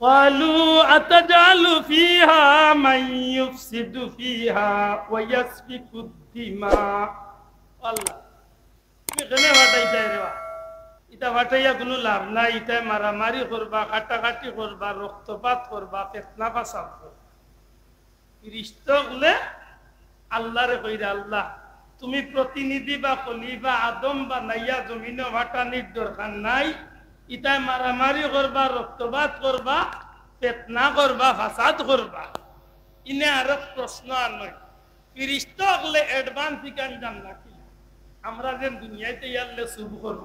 قالوا أتجعل فيها من يفسد فيها ويسفك الدماء الله এখানে ফাটাই যায় রে এটা ফাটাইয়া কোনো লাভ নাই এটা মারামারি করবা কাটাকাটি করবা রক্তপাত করবা ফিতনা ফাসাদ করবা ফিরিস্ত হলে আল্লাহরে কইরা আল্লাহ তুমি প্রতিনিধি বা খলিফা আদম বা নাইয়া জমিনে ফাটানির দরকার নাই ইতায় মারামারি করবা রক্তপাত করবা ফিতনা করবা ফাসাদ করবা ইনে আর প্রশ্ন আর নয় ফিরিস্ত হলে অ্যাডভান্স ইকান জান না কি আমরা যে দুনিয়াতে ইয়ালে শুভ করব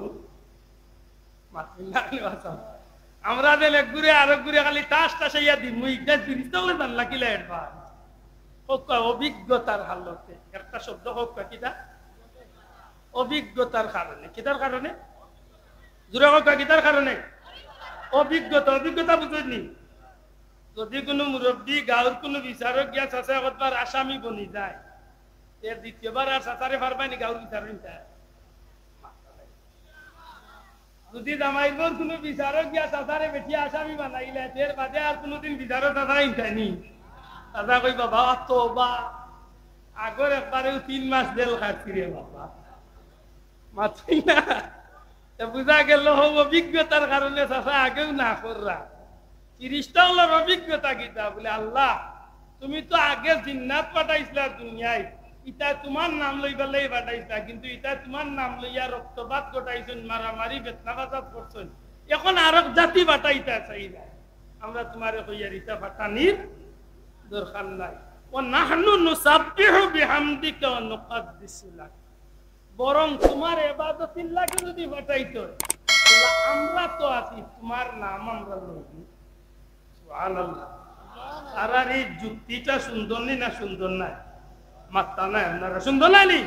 আমরা যে একগুরে আরেক গুরে খালি টাস টাসাইয়া দিই মুই ইকা ফিরিস্ত হলে জান না কিলা অ্যাডভান্স অভিজ্ঞতার হালতে একটা শব্দ হোক কিটা অভিজ্ঞতার কারণে কিটার কারণে জোরে হোক কিটার কারণে অভিজ্ঞতা বুঝলি যদি কোনো মুরব্বী গাঁর কোনো বিচারক গিয়া চাচা একবার আসামি বনি যায় এর দ্বিতীয়বার আর চাচারে পারবানি গাঁর বিচার যদি জামাইবর কোনো বিচারক গিয়া চাচারে বেঠিয়া আসামি বানাইলে এর বাদে আর কোনোদিন বিচারক চাচা ইনটানি দাদা কই বাবা তো বা আগর একবারেও 3 মাস জেল খাচ্ছি রে বাবা মাথি না বুঝা গেল অভিজ্ঞতার কারণে চাষা আগেও না কররা 30টা হলো অভিজ্ঞতা কিতা বলে আল্লাহ তুমি তো আগে জিন্নাত পাঠাইছিলা দুনিয়ায় ইটা তোমার নাম লই বলেই পাঠাইছিলা কিন্তু ইটা তোমার নাম লইয়া রক্তপাত ঘটাইছেন মারামারি বেতনা বাজাত করছেন এখন আরব জাতি পাঠাইতা চাই না আমরা তোমারে কইয়ার ইটা পাঠানির দরকার নাই ও নাহনু নুসাব্বিহু বিহামদিকা ওয়া নুকদ্দিসু লাক বরং তোমার ইবাদতির লাগে যদি পাঠাইতো আল্লাহ আমরা তো আছি তোমার নাম আমরা লই সুবহানাল্লাহ আর এই যুক্তিটা সুন্দর না সুন্দর না মাত্তা না আপনারা সুন্দর না নি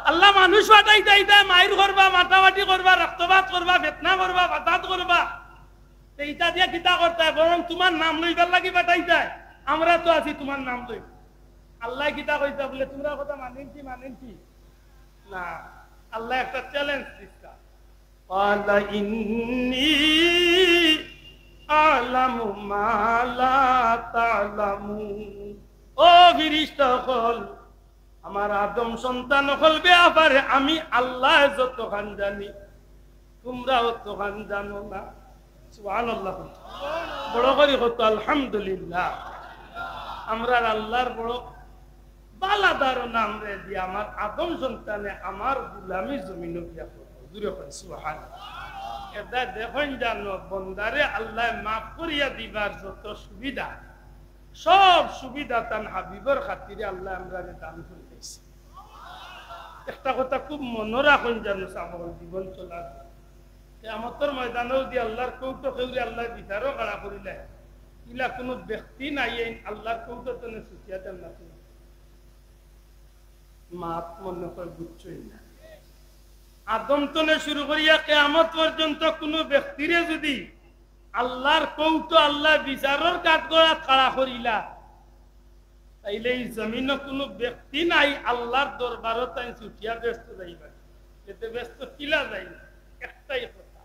আল্লাহ মানুষ পাঠাইতে আইতা মাইর করবা মাটামাটি করবা রক্তপাত করবা ফিতনা করবা ফাসাদ করবা এইটা দিয়া কিতা করতে বরং তোমার নাম লইবার লাগি পাঠাইতা আমরা তো আছি তোমার নাম লই আল্লাহ কিতা কইতা বলে তোমরা কথা মানেনছি না আল্লাহ একটা চ্যালেঞ্জ দিছা ক্বালা ইন্নী আ'লামু মা লা তা'লামুন ও ফেরেশতা হল আমার আদম সন্তান হল ব্যাপারে আমি আল্লাহ যতখান জানি তোমরাও ততখান জানো না সুবহানাল্লাহ বড় করে কত আলহামদুলিল্লাহ আমরা আল্লাহর বড় বালাদার নাম রে দি আমার আদম সন্তানে আমার গোলামি জমিনে দিয়া করব জুরে কই সুবহানাল্লাহ এটা দেখেন জানো বন্দারে আল্লাহ মাফ করিয়া দিবার যত সুবিধা সব সুবিধা তান হাবিবর খাতিরে আল্লাহ আমরারে দান করে দিয়েছে একটা কথা খুব মনে রাখুন জানো আমার জীবন চলার কিয়ামতের ময়দানেও দি আল্লাহর কৌটো কেউরে আল্লাহর বিচারও করা করিলে ইলা কোনো ব্যক্তি নাই আল্লাহর কৌটো তনে সুচিয়া দেন না মাপ মনে করে বুঝছই না আদম তনে শুরু করিয়া কিয়ামত পর্যন্ত কোনো ব্যক্তিরে যদি আল্লাহর কৌটো আল্লাহ বিচারের কাঠগড়া খাড়া করিলা তাইলে এই জমিনে কোনো ব্যক্তি নাই আল্লাহর দরবারও তাই ছুটিয়া ব্যস্ত যাইবা এতে ব্যস্ত কিলা যাই একটাই কথা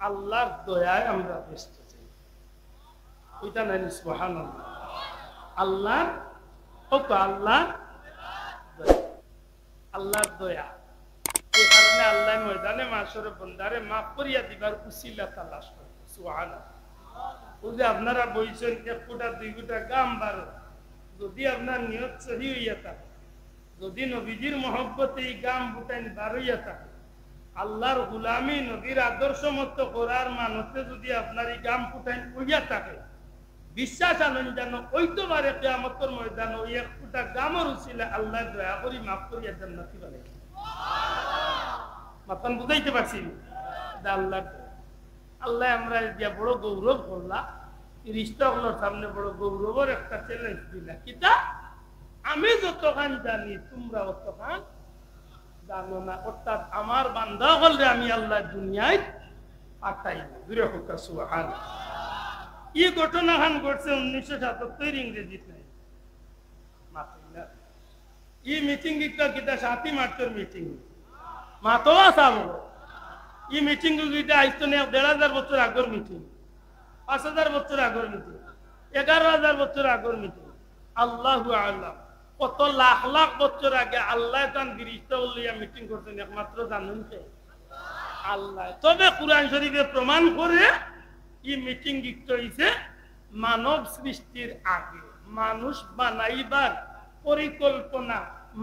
আল্লাহর দয়ায় আমরা ব্যস্ত যাই ওইটা নাই সুবহানাল্লাহ আল্লাহর কত আল্লাহর দয়া এই কারণে আল্লাহ ময়দানে মাশরে বন্দারে মাফ করিয়া দিবার উসিলা তালাশ করে সুবহানাল্লাহ ওই যে আপনারা বইছেন 1 ফুটা 2 ফুটা গাম বারো যদি আপনার নিয়ত সহি হইয়া থাকে যদি নবীজির মহব্বতে এই গাম বুটাইন বারইয়া থাকে আল্লাহর গোলামি নবীর আদর্শ মতো করার মানতে যদি আপনার এই গাম ফুটাইন হইয়া থাকে বিশ্বাস আনেন যেন ওইতো বারে কিয়ামতের ময়দান ওই 1 ফুটা গামের উসিলা আল্লাহ দয়া করি মাফ করিয়া জান্নাতি বানাই মাতান বুঝাইতে পারছি আল্লাহ আল্লাহ আমরা যে বড় গৌরব করলাম রিস্তাগুলোর সামনে বড় গৌরবের একটা চ্যালেঞ্জ দিলা কিতা আমি যতখান জানি তোমরা অতখান জানো না অর্থাৎ আমার বান্দা হলে আমি আল্লাহ দুনিয়ায় পাঠাই দূরে হোক সুবহানাল্লাহ এই ঘটনাখান ঘটছে 1977 ইংরেজিতে ই মিটিং কিতা 7 মার্চের মিটিং মাতোয়া সাব ই মিটিং গিটা আইতো না 1,500 বছর আগর মিটিং 5,000 বছর আগর মিটিং 11,000 বছর আগর মিটিং আল্লাহু আ'লাম কত লাখ লাখ বছর আগে আল্লাহ তান ফেরেশতা লইয়া মিটিং করতেন একমাত্র জানেন কে আল্লাহ তবে কুরআন শরীফে প্রমাণ করে ই মিটিং গিটা হইছে মানব সৃষ্টির আগে মানুষ বানাইবার পরিকল্পনা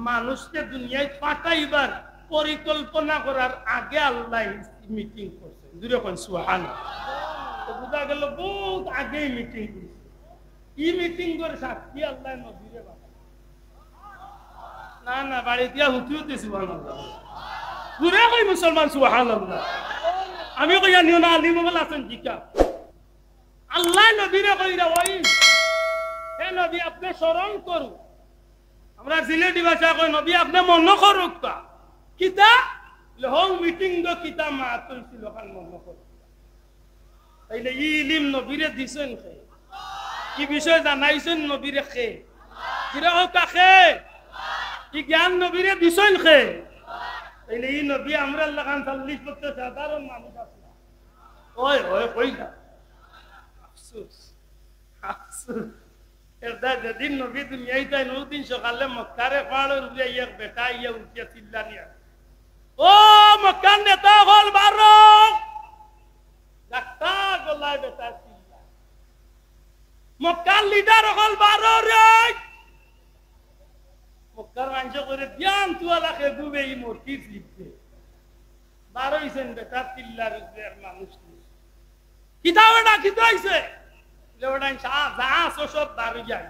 মানুষকে দুনিয়ায় পাঠাইবার পরিকল্পনা করার আগে আল্লাহ মিটিং করছেন দূরে কোন সুবহানাল্লাহ তো বুঝা গেল বহুত আগে মিটিং করছে ই মিটিং করে সাক্ষী আল্লাহ নবীরে বানায় না না বাড়ি দিয়া হুতিউতে সুবহানাল্লাহ দূরে কই মুসলমান সুবহানাল্লাহ আমি কইয়া নিও না আলিম বলা আছেন জিকা আল্লাহ নবীরে কইরা ওই হে নবী আপনি স্মরণ করুন আমরা সিলেটি ভাষা কই নবী আপনি মনে করুক কা কিতা লহং মিটিং দো কিতা মা তুলছিল খান মনে করুক তাইলে ই ইলম নবীরে দিছেন কে কি বিষয় জানাইছেন নবীরে কে কিরা হোক কে কি জ্ঞান নবীরে দিছেন কে তাইলে ই নবী আমরা লাগান 40 বছর সাধারণ মানুষ আছে ওই ওই কই না আফসোস আফসোস এরদা যেদিন নবী দুনিয়ায় তাই নদিন সকালে মক্কারে পাড়ের উপরে এক বেটা ইয়া উঠিয়া চিল্লানিয়া ও মক্কার নেতা হল বারো ডাক্তা গলায় বেটা চিল্লা মক্কার লিডার হল বারো রে মক্কার মানুষ করে ধ্যান তুয়ালাকে ডুবে ই মূর্তি লিখতে বারো হইছেন বেটা চিল্লার উপরে মানুষ কিতা বেটা কিতা হইছে লেওড়ান যা সব বাড়ি যায়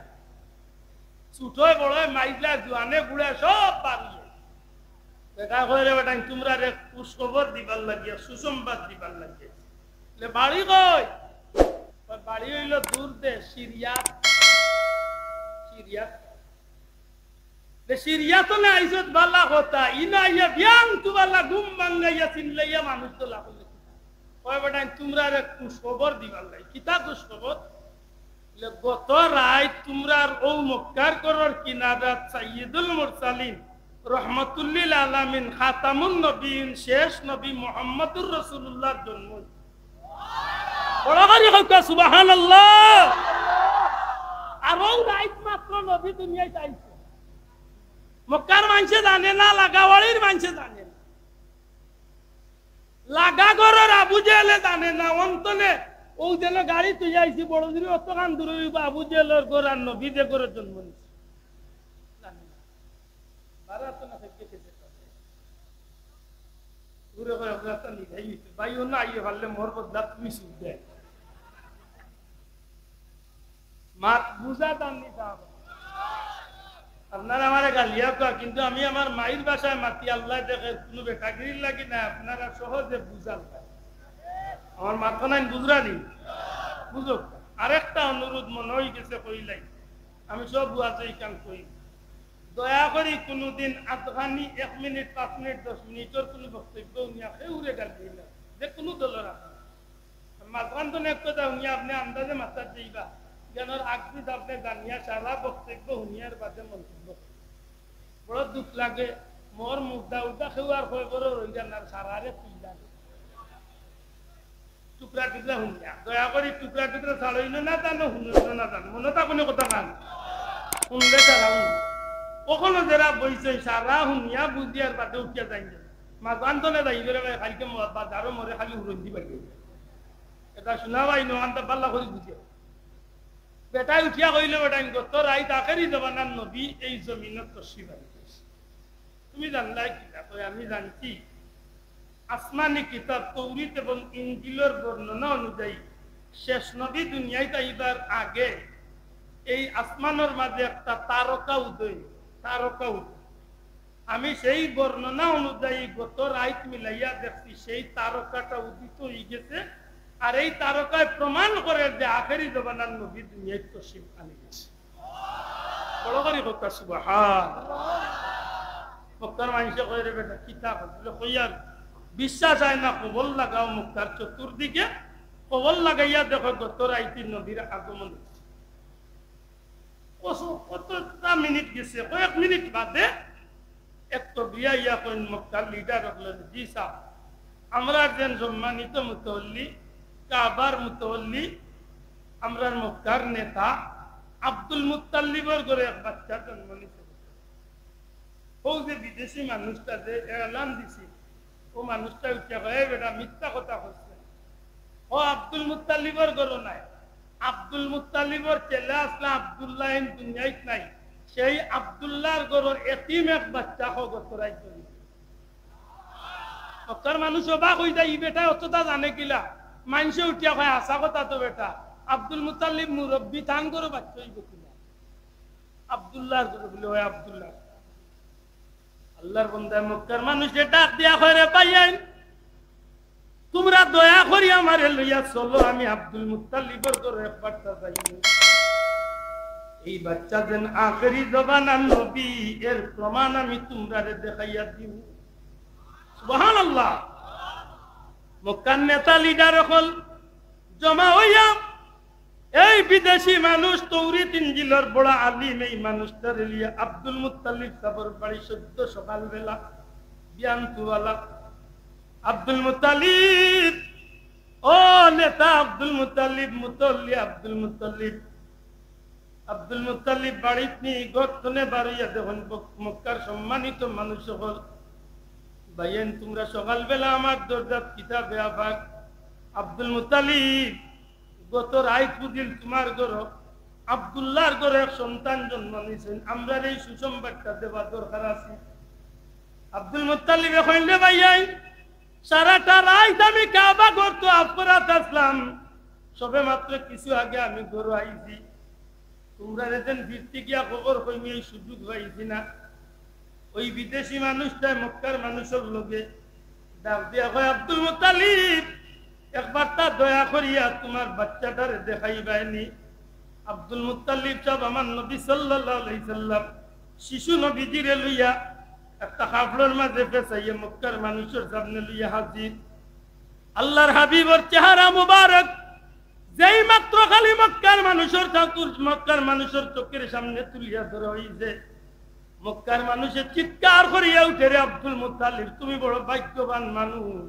ছুটোয় বড় মাইজলা জুয়ানে গুড়ে সব বাড়ি যায় বেটা কইলে বেটা তোমরা রে খবর দিবার লাগিয়া সুসংবাদ দিবার লাগিয়া লে বাড়ি কই বাড়ি হইল দূর দে সিরিয়া সিরিয়া লে সিরিয়া তো না আইছত বালা কথা ইনা ইয়া বিয়াং তুবালা ঘুম ভাঙাইয়া চিল্লাইয়া মানুষ তো লাভ কয় বেটা তোমরা রে খবর দিবার লাগে কিতা খবর গত রাত তোমরার ও মক্কার করর কিনারা সাইয়্যিদুল মুরসালিন রহমাতুল্লিল আলামিন খাতামুন নবীন শেষ নবী মুহাম্মদুর রাসূলুল্লাহর জন্ম বড় করে কইতা সুবহানাল্লাহ আর ও রাত মাত্র নবী দুনিয়ায় আইছে মক্কার মানুষে জানে না লাগাওয়ালির মানুষে জানে না লাগা করর আবু জেলে জানে না অন্তনে ও যেন গাড়ি তুই আইছি বড় দিন অত কান দূর আবু জেলের গোরার নবী দে করে জন্ম নিছে জানি না ভারত না থেকে কেটে ঘুরে ঘুরে রাস্তা নিয়ে ভাই ও না আইয়ে ভাললে মোর বদলা তুমি সুদ দে মাত বুঝা দাম নি সাহেব আপনারা আমারে গালিয়া কয় কিন্তু আমি আমার মায়ের ভাষায় মাতি আল্লাহ দেখে কোনো বেটাগিরি লাগি না আপনারা সহজে বুঝাল আমার মাথা নাই বুঝরানি বুঝো আরেকটা অনুরোধ মনে হয়ে গেছে কইলাই আমি সব বুঝাতে কাম কই দয়া করে কোনোদিন আধখানি 1 মিনিট 5 মিনিট 10 মিনিটের কোনো বক্তব্য উনি উড়ে গালি না যে কোনো দলের আছে মাঝখান তো এক কথা উনি আপনি আন্দাজে মাথা যাইবা জ্ঞানের আগবিদ আপনি জানিয়া সারা বক্তব্য হুনিয়ার বাদে মন্তব্য বড় দুঃখ লাগে মোর মুদ্দা উদ্দা খেওয়ার ভয় করে রই যান আর সারারে পিলা টুকরা টুকরা হুনিয়া দয়া করে টুকরা টুকরা ছাড়ইল না জানো শুনিল না জানো মনে তা কোনো কথা কান শুনলে সারা কখনো যারা বইছে সারা হুনিয়া বুঝিয়ার বাদে উঠিয়া যাই মাঝখান তো না যাই ধরে খালিকে বাজারও মরে খালি উড়ন দিবা এটা শোনা পাই নোয়ানটা পাল্লা করে বুঝিয়া বেটাই উঠিয়া কইলে বেটাই গত রাইত আখেরি জবানার নবী এই জমিনত তশরিফ আনিছে তুমি জানলাই কিতা কই আমি জানছি আসমানি কিতাব তৌরিত এবং ইনজিলের বর্ণনা অনুযায়ী শেষ নবী দুনিয়ায় আইবার আগে এই আসমানের মাঝে একটা তারকা উদয় আমি সেই বর্ণনা অনুযায়ী গত রাইত মিলাইয়া দেখছি সেই তারকাটা উদিত হয়ে গেছে আর এই তারকায় প্রমাণ করে যে আখেরি জবানার নবী দুনিয়ায় তশরিফ আনি গেছে বড় করে কথা সুবহানাল্লাহ মক্কার মানুষে কই রে বেটা কিতাব বলে কইয়ার বিশ্বাস হয় না কবল লাগাও মক্কার চতুর্দিকে কবল লাগাইয়া দেখো গত রাইতের নবীর আগমন কতটা মিনিট গেছে, কয়েক মিনিট বাদে একটু বিয়া ইয়া করেন মক্কার লিডার হলেন, জি সাহ আমরা যেন সম্মানিত মুতওয়াল্লি কাবার মুতওয়াল্লি আমরা মক্কার নেতা আব্দুল মুত্তালিবর ঘরে এক বাচ্চা জন্ম নিছে। ও যে বিদেশি মানুষটা যে এলান দিছি, ও মানুষটা উঠে হয় বেটা মিথ্যা কথা হচ্ছে, ও আব্দুল মুত্তালিবর ঘর নাই, আব্দুল মুত্তালিবর ছেলে আসলে আব্দুল্লাহ দুনিয়ায় নাই, সেই আব্দুল্লাহর ঘরের এতিম এক বাচ্চা হগতরাই করি। মক্কার মানুষ অবাক হয়ে যায়, ই বেটা অতটা জানে কিলা, মানুষে উঠিয়া হয় আসা কথা তো বেটা আব্দুল মুত্তালিব মুরব্বী তান করে বাচ্চা হইব কিনা, আব্দুল্লাহর ঘরে বলে ওই আব্দুল্লাহ। আল্লাহর বান্দা মক্কার মানুষে ডাক দিয়া হয় রে পাইয়াই তোমরা দয়া করি আমারে লইয়া চলো, আমি আব্দুল মুত্তালিবর ঘরে একবারটা যাই, এই বাচ্চা যেন আখেরি জবানার নবী এর প্রমাণ আমি তোমরারে দেখাইয়া দিব। সুবহানাল্লাহ। মক্কার নেতা লিডার হল জমা হইয়া এই বিদেশি মানুষ তৌরিত ইনজিলের বড় আলিম এই মানুষটার লিয়া আব্দুল মুত্তালিব সাবর বাড়ি সদ্য সকালবেলা বিয়ান্তওয়ালা আব্দুল মুত্তালিব, ও নেতা আব্দুল মুত্তালিব মুতল্লি আব্দুল মুত্তালিব, আব্দুল মুত্তালিব বাড়িত নি গর্তনে বাড়িয়া দেখুন মক্কার সম্মানিত মানুষ হল ভাইয়েন তোমরা সকালবেলা আমার দরজাত কিতাব আবার আব্দুল মুত্তালিব গত রাত বুঝিল তোমার ঘর আব্দুল্লাহর ঘরে এক সন্তান জন্ম নিয়েছেন, আমরা এই সুসংবাদটা দেওয়া দরকার আছে। আব্দুল মুত্তালিব কইলে ভাইয়াই সারাটা রাত আমি কাবা ঘর তো আপরাত আসলাম, সবে মাত্র কিছু আগে আমি ঘর আইছি, তোমরা যেন ফিরতে গিয়া খবর কইমি এই সুযোগ পাইছি না। ওই বিদেশি মানুষটা মক্কার মানুষের লগে ডাক দিয়া কয় আব্দুল মুত্তালিব একবার তা দয়া করিয়া তোমার বাচ্চাটারে দেখাইবাইনি। আব্দুল মুত্তালিব সাহেব আমার নবী সাল্লাল্লাহু আলাইহি সাল্লাম শিশু নবীজিরে লইয়া একটা কাপড়ের মাঝে পেঁচাইয়া মক্কার মানুষের সামনে লইয়া হাজির। আল্লাহর হাবিবর চেহারা মুবারক যেই মাত্র খালি মক্কার মানুষের চোখের সামনে তুলিয়া ধরা হইছে, মক্কার মানুষের চিৎকার করিয়া উঠে রে আব্দুল মুত্তালিব তুমি বড় ভাগ্যবান মানুষ,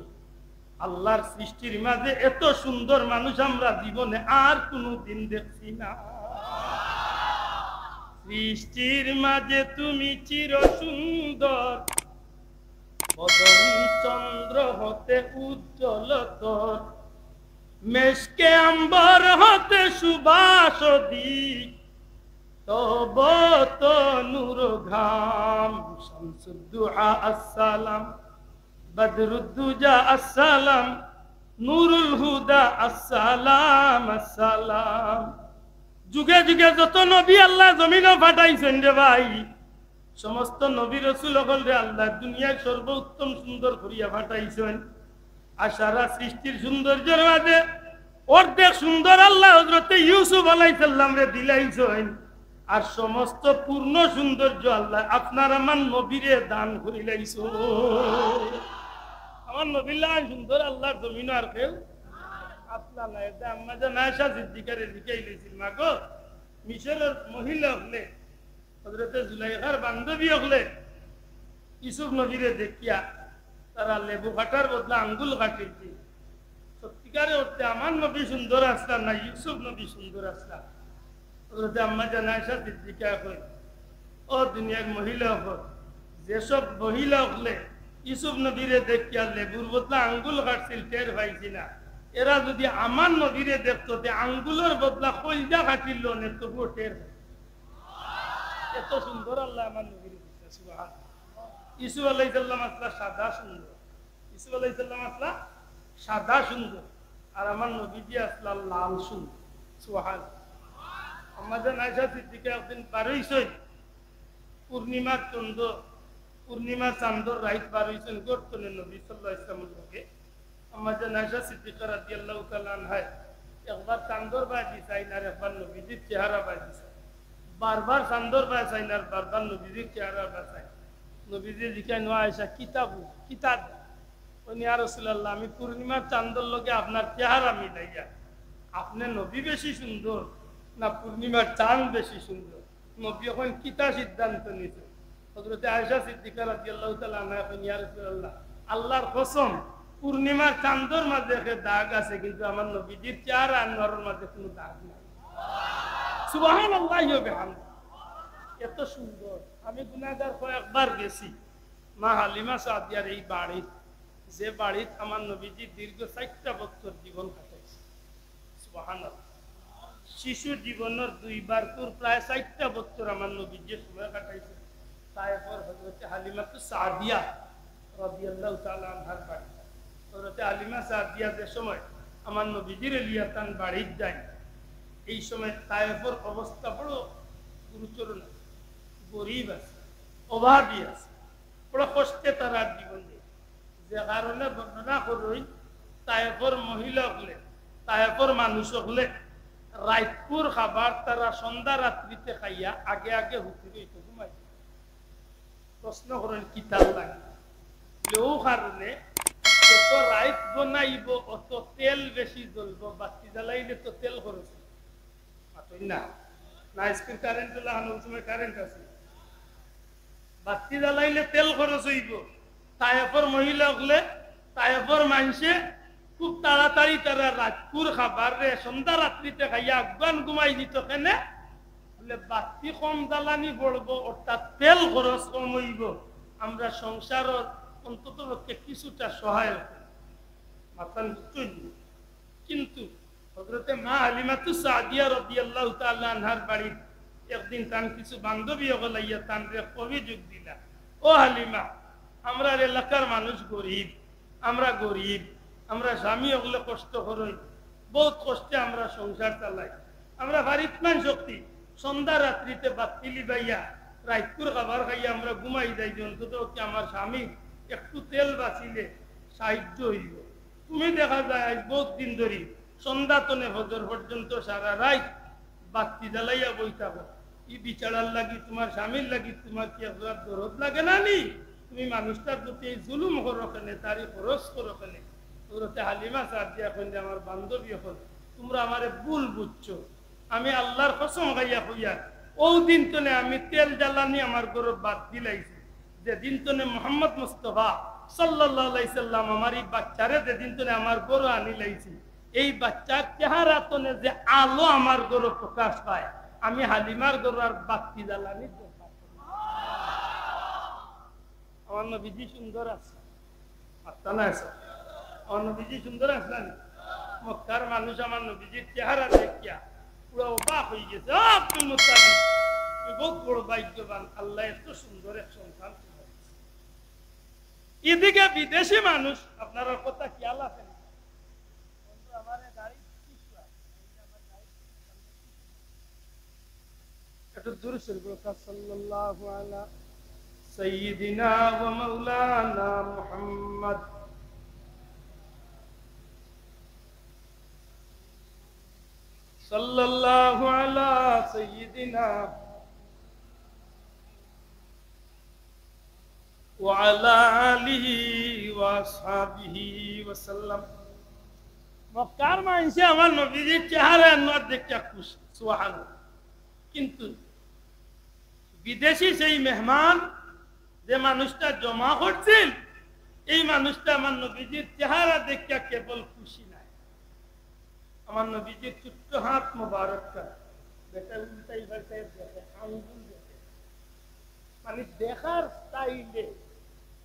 আল্লাহর সৃষ্টির মাঝে এত সুন্দর মানুষ আমরা জীবনে আর কোনদিন দেখছি না, সৃষ্টির মাঝে তুমি চির সুন্দর, বদন চন্দ্র হতে উজ্জ্বল তোর, মেশকে আম্বর হতে সুবাস দিক, তব তো নূর ঘাম, শামসুদ্দুহা আসসালাম, বদরুদ্দুজা আসসালাম, নূরুল হুদা আসসালাম আসসালাম। যুগে যুগে যত নবী আল্লাহ জমিনে পাঠাইছেন রে ভাই, সমস্ত নবী রাসূল হলরে আল্লাহ দুনিয়ার সর্বোত্তম সুন্দর করিয়া পাঠাইছেন। আর সারা সৃষ্টির সৌন্দর্যের মাঝে অর্ধেক সুন্দর আল্লাহ হযরতে ইউসুফ আলাইহিস সালাম রে দিলাইছেন, আর সমস্ত পূর্ণ সৌন্দর্য আল্লাহ আপনার আমার নবীরে দান করিলাইছেন। আমার নবীল্লাহ সুন্দর আল্লাহর জমিন আর কেউ আপনার নাই। আম্মা জান আয়েশা সিদ্দিকারে লিখাই লইছিল মা গো মিশরের মহিলা হলে হযরতে জুলাইখার বান্ধবী হলে ইউসুফ নবীরে দেখিয়া তারা লেবু কাটার বদলা আঙ্গুল কাটিয়েছে। সত্যিকারে হচ্ছে আমার নবী সুন্দর আসলাম না ইউসুফ নবী সুন্দর আসলাম। হযরতে আম্মা জান আয়েশা সিদ্দিকা কই ও দুনিয়ার মহিলা হল যেসব মহিলা হলে ইউসুফ নবীরে দেখিয়া লেবুর বদলা আঙ্গুল কাটছিল টের পাইছি না, এরা যদি আমার নবীরে দেখতো আঙ্গুলের বদলা কলজা কাটিল না তবুও টের। এত সুন্দর আল্লাহ আমার নবীরে দিচ্ছে। সুবহানাল্লাহ। ইউসুফ আলাইহিস সালাম আসলা সাদা সুন্দর, ইউসুফ আলাইহিস সালাম আসলা সাদা সুন্দর, আর আমার নবীজি আসলা লাল সুন্দর। সুবহানাল্লাহ। আমাদের আয়েশা সিদ্দিকা একদিন পার হইছেন পূর্ণিমার চন্দ্র, পূর্ণিমা চাঁদর রাইত বার হইছেন গর্তনে নবী সাল্লাল্লাহু আলাইহি ওয়াসাল্লামের লগে। আমাদের আয়েশা সিদ্দিকা রাদিয়াল্লাহু তাআলা আনহা একবার চাঁদর বাজি চাইন আর একবার নবীজির চেহারা বাজি চাই, বারবার চাঁদর বাজি চাইন আর বারবার নবীজির চেহারা বাজি। নবীজি জিজ্ঞাসা নো আয়েশা কিতাব উনি আর রাসূলুল্লাহ আমি পূর্ণিমার চাঁদর লগে আপনার চেহারা মিলাইয়া আপনি নবী বেশি সুন্দর না পূর্ণিমার চাঁদ বেশি সুন্দর? নবী এখন কিতা সিদ্ধান্ত নিছে হযরত আয়েশা সিদ্দিকা রাদিয়াল্লাহু তাআলা আনহা এখন ইয়া রাসূলুল্লাহ আল্লাহর কসম পূর্ণিমার চাঁদের মাঝে একটা দাগ আছে কিন্তু আমার নবীজির চেহারা আর নরের মাঝে কোনো দাগ নাই সুবহানাল্লাহি ওয়া বিহামদিহি এত সুন্দর আমি গুনাহগার কয়েকবার গেছি মা হালিমা সাদিয়ার এই বাড়ি যে বাড়িত আমার নবীজি দীর্ঘ 4টা বছর জীবন কাটাইছে সুবহানাল্লাহ শিশু জীবনের দুইবার তোর প্রায় 4টা বছর আমার নবীজি সময় কাটাইছে তারপর হযরত হালিমা সাদিয়া রাদিয়াল্লাহু তাআলা আনহার বাড়ি হযরত হালিমা সাদিয়া যে সময় আমার নবীজির লিয়াতান বাড়ি যায় এই সময় তায়েফের অবস্থা বড় গুরুতর না গরিব আছে অভাবী আছে বড় কষ্টে তারা জীবন যায় যে কারণে বর্ণনা করই তায়েফের মহিলা হলে তায়েফের মানুষ হলে রাইতপুর খাবার তারা সন্ধ্যা রাত্রিতে খাইয়া আগে আগে হুতিরে একটু ঘুমাই প্রশ্ন করেন কি তার লাগে লেও কারণে যত রাইত বনাইব অত তেল বেশি জ্বলব বাতি জ্বালাইলে তো তেল খরচ না না স্ক্রিন কারেন্ট লাগানোর সময় কারেন্ট আছে বাতি জ্বালাইলে তেল খরচ হইব তায়েফের মহিলা হলে তায়েফের মানুষে খুব তাড়াতাড়ি তারা রাতপুর খাবার রে সন্ধ্যা রাত্রিতে খাইয়া আগুন ঘুমাই দিত কেনে বলে বাতি কম জ্বালানি পড়বো অর্থাৎ তেল খরচ কম হইব আমরা সংসারের অন্তত পক্ষে কিছুটা সহায়ক মাতান কিন্তু হযরতে মা হালিমাতু সাদিয়া রাদিয়াল্লাহু তাআলা আনহার বাড়ি একদিন তান কিছু বান্ধবী হলাইয়া তান রে অভিযোগ দিলা ও হালিমা আমরা এলাকার মানুষ গরিব আমরা স্বামী ওগুলো কষ্ট করি বহুত কষ্টে আমরা সংসার চালাই আমরা বাড়িত মান শক্তি সন্ধ্যা রাত্রিতে বাতি লিবাইয়া রাইতপুর খাবার খাইয়া আমরা ঘুমাই যাই অন্তত কি আমার স্বামী একটু তেল বাঁচিলে সাহায্য হইব তুমি দেখা যায় আজ বহুত দিন ধরে সন্ধ্যা তনে ফজর পর্যন্ত সারা রাত বাতি জ্বালাইয়া বই থাকো ই বিচারার লাগি তোমার স্বামীর লাগি তোমার কি একবার দরদ লাগে না নি তুমি মানুষটার প্রতি জুলুম করো কেনে তারই খরচ করো কেনে হযরত হালিমা সাদিয়া কইলে আমার বান্ধবী হল তোমরা আমারে ভুল বুঝছো আমি আল্লাহর কসম খাইয়া কইয়া ও দিন তনে আমি তেল জ্বালানি আমার ঘরে বাদ দিলাইছি যে দিন তনে মুহাম্মদ মুস্তাফা সাল্লাল্লাহু আলাইহি সাল্লাম আমার এই বাচ্চারে যে দিন তনে আমার ঘরে আনি লাইছি এই বাচ্চার চেহারা তনে যে আলো আমার ঘরে প্রকাশ পায় আমি হালিমার ঘরে আর বাতি জ্বালানি আমার নবীজি সুন্দর আছে আত্মা আছে আমার নবীজি সুন্দর আসলেন মক্কার মানুষ আমার নবীজির চেহারা দেখিয়া পুরো অবাক হয়ে গেছে আব্দুল মুত্তালিব তুমি বহুত বড় ভাগ্যবান আল্লাহ এত সুন্দর এক সন্তান এদিকে বিদেশি মানুষ আপনার কথা খেয়াল আছে একটু দূর সাল্লাল্লাহু আলা সাইয়্যিদিনা ওয়া মাওলানা মুহাম্মদ সাল্লাল্লাহু আলা সাইয়্যিদিনা ওয়া আলা আলিহি ওয়া আসহাবিহি ওয়া সাল্লাম মক্কার মানুষে আমার নবীজির চেহারা নর দেখতে খুশি সুবহানাল্লাহ কিন্তু বিদেশি সেই মেহমান যে মানুষটা জমা করছিল এই মানুষটা আমার নবীজির চেহারা দেখতে কেবল খুশি নাই আমার নবীজির ছোট্ট হাত মোবারকটা বেটা উল্টাই পাল্টাই দেখে আঙ্গুল দেখে মানে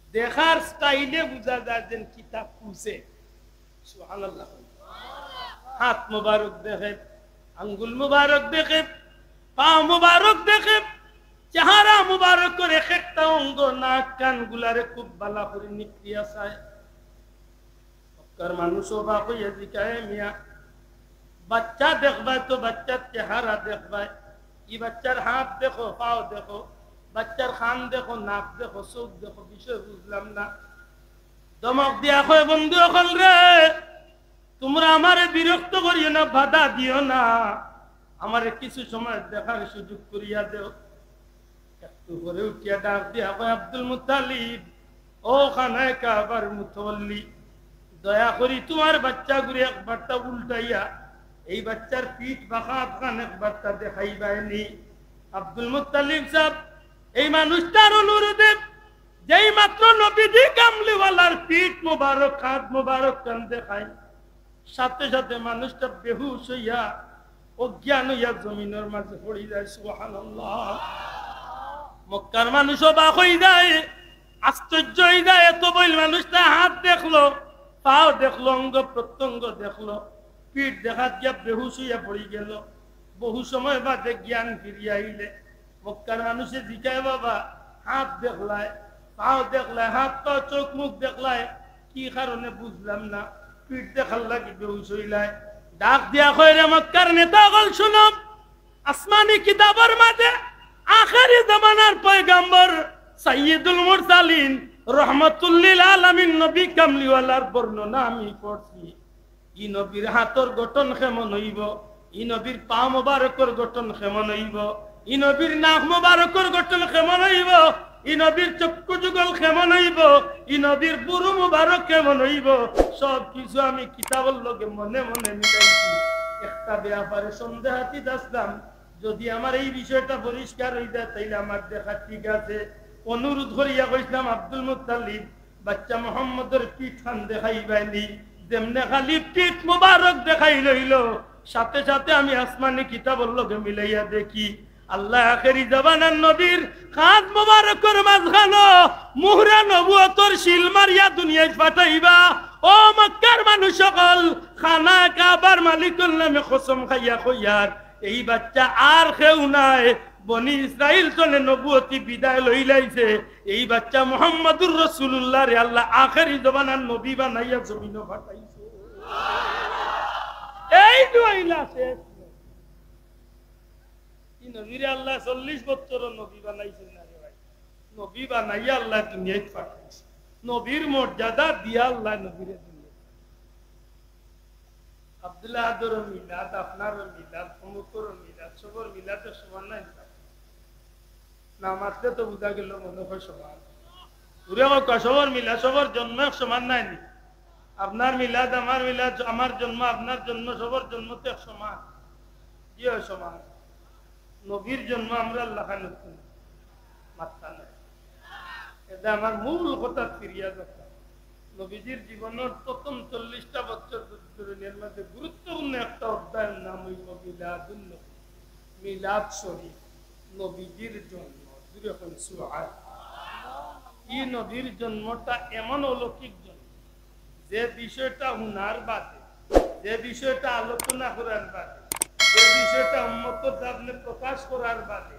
দেখার স্টাইলে বোঝা যায় যে কিতাব খুঁজে সুবহানাল্লাহ হাত মোবারক দেখে আঙ্গুল মোবারক দেখে পা মোবারক দেখে চেহারা মুবারক করে এক একটা অঙ্গ নাক কান গুলারে খুব ভালো করে নিক্রিয়া চায় মক্কার মানুষ অবাক হইয়া জিজ্ঞাসা মিয়া বাচ্চা দেখবাই তো বাচ্চার চেহারা দেখবাই ই বাচ্চার হাত দেখো পাও দেখো বাচ্চার খান দেখো নাক দেখো চোখ দেখো বিষয় বুঝলাম না দমক দিয়া কয় বন্ধু অকল রে তোমরা আমারে বিরক্ত করিও না বাধা দিও না আমারে কিছু সময় দেখার সুযোগ করিয়া দেও একটু করে উঠিয়া ডাক দিয়া কয় আব্দুল মুত্তালিব ও খানায় কাবার মুতওয়াল্লি দয়া করি তোমার বাচ্চা গুলি একবারটা উল্টাইয়া এই বাচ্চার পিঠ বাঁকা খান একবারটা দেখাইবাইনি আব্দুল মুত্তালিব সাহেব এই মানুষটার অনুরোধে যেই মাত্র নবীজি কামলিওয়ালার পিঠ মোবারক হাত মোবারক কান দেখায় সাথে সাথে মানুষটা বেহুশ হইয়া অজ্ঞান হইয়া জমিনের মাঝে পড়ে যায়। সুবহানাল্লাহ। মক্কার মানুষ অবাক হয়ে যায়, আশ্চর্য হয়ে যায়। এত বইল মানুষটা হাত দেখলো, পাও দেখলো, অঙ্গ প্রত্যঙ্গ দেখলো, পিঠ দেখা গিয়া বেহুশ হইয়া পড়ে গেল। বহু সময় বাদে জ্ঞান ফিরিয়া আইলে মক্কার মানুষে জিজ্ঞায়, বাবা হাত দেখলায়, পাও দেখলায়, হাত পা চোখ মুখ দেখলায়, কি কারণে বুঝলাম না, পিঠ দেখার লাগি বেহুশ হইলায়। ডাক দিয়া কয়, রে মক্কার নেতা গল শুনো, আসমানি কিতাবের মাঝে আখেরি জামানার পয়গম্বর সাইয়্যিদুল মুরসালিন রহমাতুল লিল আলামিন নবী কামলিওয়ালার বর্ণনা আমি পড়ছি। ই নবীর হাতর গঠন কেমন হইব, ই নবীর পা মোবারকর গঠন কেমন হইব, ই নবীর নাক মোবারকর গঠন কেমন হইব, ই নবীর চক্ষু যুগল কেমন হইব, ই নবীর বুরু মোবারক কেমন হইব, সব কিছু আমি কিতাবের লগে মনে মনে মিলাইছি। একটা ব্যাপারে সন্দেহাতি আসলাম, যদি আমার এই বিষয়টা পরিষ্কার হয়ে যায় তাইলে আমার দেখা ঠিক আছে। অনুরোধ করিয়া কইলাম, আব্দুল মুত্তালিব বাচ্চা মোহাম্মদের পিঠ খান দেখাইবাইনি, যেমনে খালি পিঠ মোবারক দেখাই লইল, সাথে সাথে আমি আসমানি কিতাবের লগে মিলাইয়া দেখি আল্লাহ আখেরি জামানার নবীর হাত মোবারকের মাঝখানো মুহরা নবুয়তর শিল মারিয়া দুনিয়ায় পাঠাইবা। ও মক্কার মানুষ সকল, খানা কাবার মালিকুল নামে কসম খাইয়া কইয়ার, এই বাচ্চা আর কেউ নাই, বনি ইসরাইল চলে নবুয়তি বিদায় লইলাইছে, এই বাচ্চা মুহাম্মদুর রাসূলুল্লাহ রে আল্লাহ আখেরি জামানার নবী বানাইয়া জমিনে পাঠাইছে। এই দুইলা শেষ কি নবীরে আল্লাহ 40 বছর নবী বানাইছেন না রে ভাই, নবী বানাইয়া আল্লাহ দুনিয়ায় পাঠাইছে, নবীর মর্যাদা দিয়া আল্লাহ নবীরে দুনিয়া। আব্দুল্লাহ আদর মিলাদ, আপনার মিলাদ, সমুকর মিলাদ, সবর মিলাদের সমান নাই না, মারতে তো বুঝা গেল মনে হয় সমান। সবর মিলাদ, সবর জন্ম সমান নাই নি, আপনার মিলাদ আমার মিলাদ, আমার জন্ম আপনার জন্ম, সবর জন্ম তো এক সমান, কি হয় সমান? নবীর জন্ম আমরা আল্লাহ মাত্রা নাই। এটা আমার মূল কথা ফিরিয়া যাচ্ছে। নবীজির জীবনের প্রথম 40টা বছর দুনিয়ার মধ্যে গুরুত্বপূর্ণ একটা অধ্যায়ের নাম হইল মিলাদুন নবী, মিলাদ শরীফ, নবীজির জন্ম। এই নবীর জন্মটা এমন অলৌকিক জন্ম, যে বিষয়টা হুনার বাদে, যে বিষয়টা আলোচনা করার বাদে, যে বিষয়টা উম্মতের সামনে প্রকাশ করার বাদে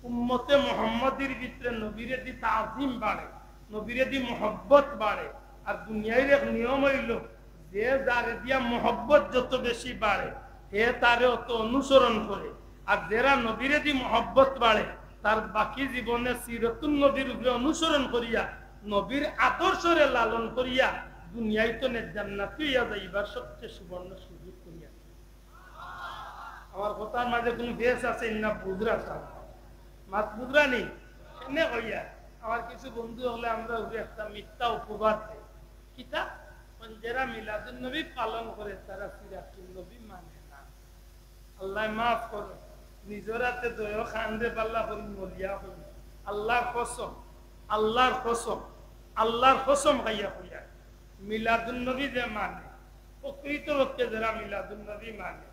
উম্মতে মুহাম্মাদির ভিতরে নবীরে দি তাজিম বাড়ে, নবীরে দি মহব্বত বাড়ে। আর দুনিয়ার এক নিয়ম হইল, যে যারে দিয়া মহব্বত যত বেশি বাড়ে হে তারে অত অনুসরণ করে, আর যারা নবীরে দি মহব্বত বাড়ে তার বাকি জীবনে সিরাতুন নবীর উপরে অনুসরণ করিয়া নবীর আদর্শরে লালন করিয়া দুনিয়ায় তো জান্নাতে হইয়া যাইবার সবচেয়ে সুবর্ণ সুযোগ করিয়া। আমার কথার মাঝে কোন বেশ আছে না, বুঝরা মাত বুঝরা নেই এনে হইয়া। আমার কিছু বন্ধু হলে আমরা একটা মিথ্যা উপবাদ দেই, কিতা যারা মিলাদুন নবী পালন করে তারা সিরাতুন নবী মানে না। আল্লাহ মাফ করো, নিজের হাতে দয় খান্দে পাল্লা করি মরিয়া হই। আল্লাহর কসম, আল্লাহর কসম, আল্লাহর কসম খাইয়া হইয়া মিলাদুন নবী যে মানে, প্রকৃত পক্ষে যারা মিলাদুন নবী মানে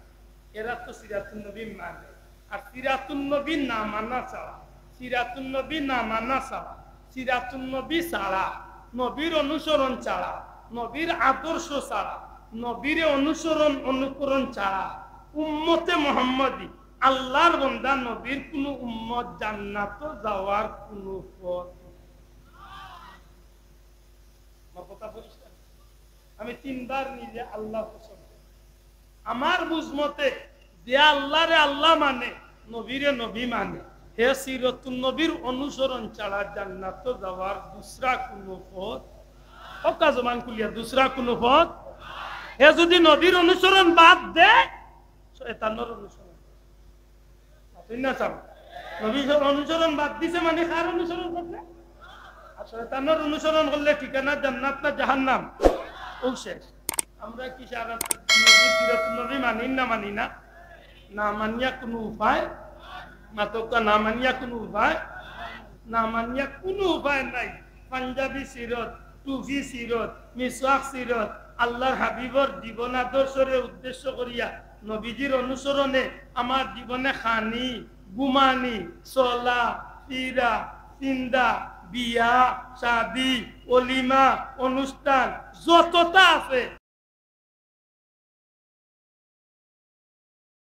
এরা তো সিরাতুন নবী মানে। আর সিরাতুন নবী না মানা ছাড়া, সিরাতুন নবী না মানা ছাড়া, সিরাতুন নবী ছাড়া, নবীর অনুসরণ ছাড়া, নবীর আদর্শ ছাড়া, নবীর অনুসরণ অনুকরণ ছাড়া উম্মতে মুহাম্মাদি আল্লাহর বান্দা নবীর কোন উম্মত জান্নাত যাওয়ার কোন পথ। কথা পরিষ্কার। আমি 3 বার নিজে আল্লাহ কসম, আমার বুঝমতে যে আল্লাহরে আল্লাহ মানে, নবীরে নবী মানে, হে সিরাতুন নবীর অনুসরণ ছাড়া জান্নাত যাওয়ার দুসরা কোন পথ, ওকা জমান কুলিয়া দুসরা কোন পথ। হে যদি নবীর অনুসরণ বাদ দেয় শয়তানের অনুসরণ, নবীর অনুসরণ বাদ দিছে মানে কার অনুসরণ করলে? আর শয়তানের অনুসরণ করলে ঠিকানা জান্নাত না জাহান্নাম, ও শেষ। আমরা কি সারা নবী সিরাতুন নবী মানি না? মানি না, না মানিয়া কোনো উপায় মাতকা না মানিয়া কোনো উপায় না মানিয়া কোনো উপায় নাই পাঞ্জাবি সিরত টুফি সিরত মিসওয়াক সিরত আল্লাহর হাবিবর জীবন আদর্শরে উদ্দেশ্য করিয়া নবীজির অনুসরণে আমার জীবনে খানি গুমানি চলা ফিরা চিন্তা বিয়া শাদি অলিমা অনুষ্ঠান যতটা আছে